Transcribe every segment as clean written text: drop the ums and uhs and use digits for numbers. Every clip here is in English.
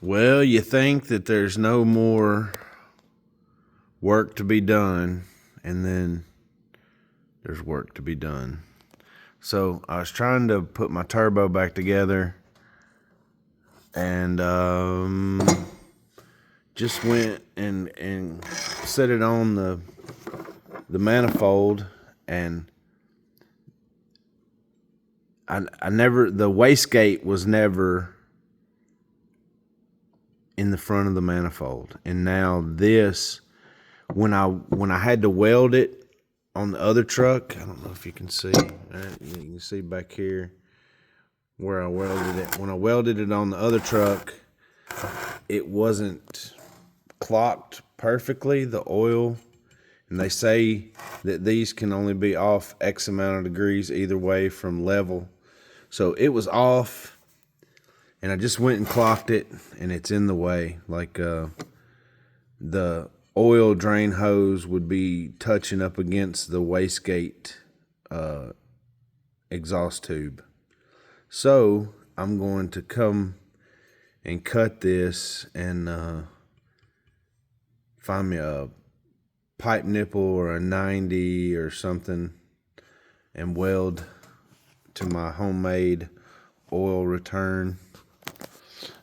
Well, you think that there's no more work to be done, and then there's work to be done. So I was trying to put my turbo back together, and just went and set it on the manifold, and I never, the wastegate was never in the front of the manifold. And now this, when I had to weld it on the other truck, I don't know if you can see, you can see back here where I welded it. When I welded it on the other truck, it wasn't clocked perfectly, the oil. And they say that these can only be off X amount of degrees either way from level. So it was off, and I just went and clocked it, and it's in the way. Like the oil drain hose would be touching up against the wastegate exhaust tube. So I'm going to come and cut this and find me a pipe nipple or a 90 or something and weld to my homemade oil return.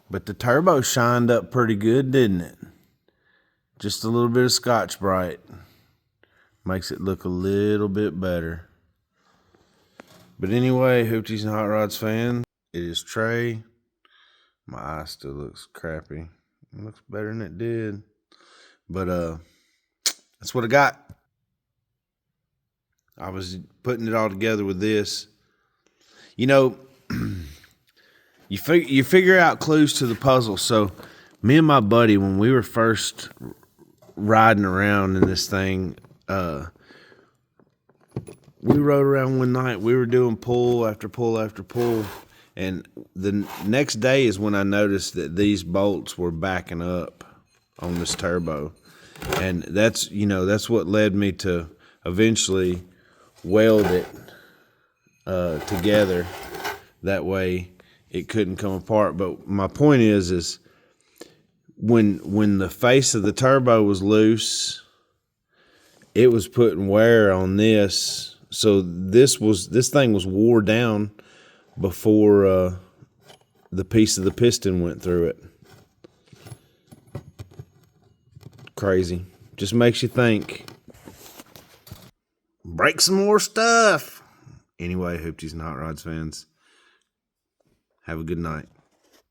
But the turbo shined up pretty good, didn't it? Just a little bit of Scotch-Brite makes it look a little bit better. But anyway, Hooties and Hot Rods fans, it is Trey. My eye still looks crappy. It looks better than it did. But that's what I got. I was putting it all together with this. You know, you figure out clues to the puzzle. So me and my buddy, when we were first riding around in this thing, we rode around one night. We were doing pull after pull after pull. And the next day is when I noticed that these bolts were backing up on this turbo. And that's what led me to eventually weld it together. That way it couldn't come apart. But my point is when the face of the turbo was loose, it was putting wear on this. So this thing was wore down before the piece of the piston went through it. Crazy. Just makes you think. Break some more stuff. Anyway, Hooties and Hot Rods fans, have a good night.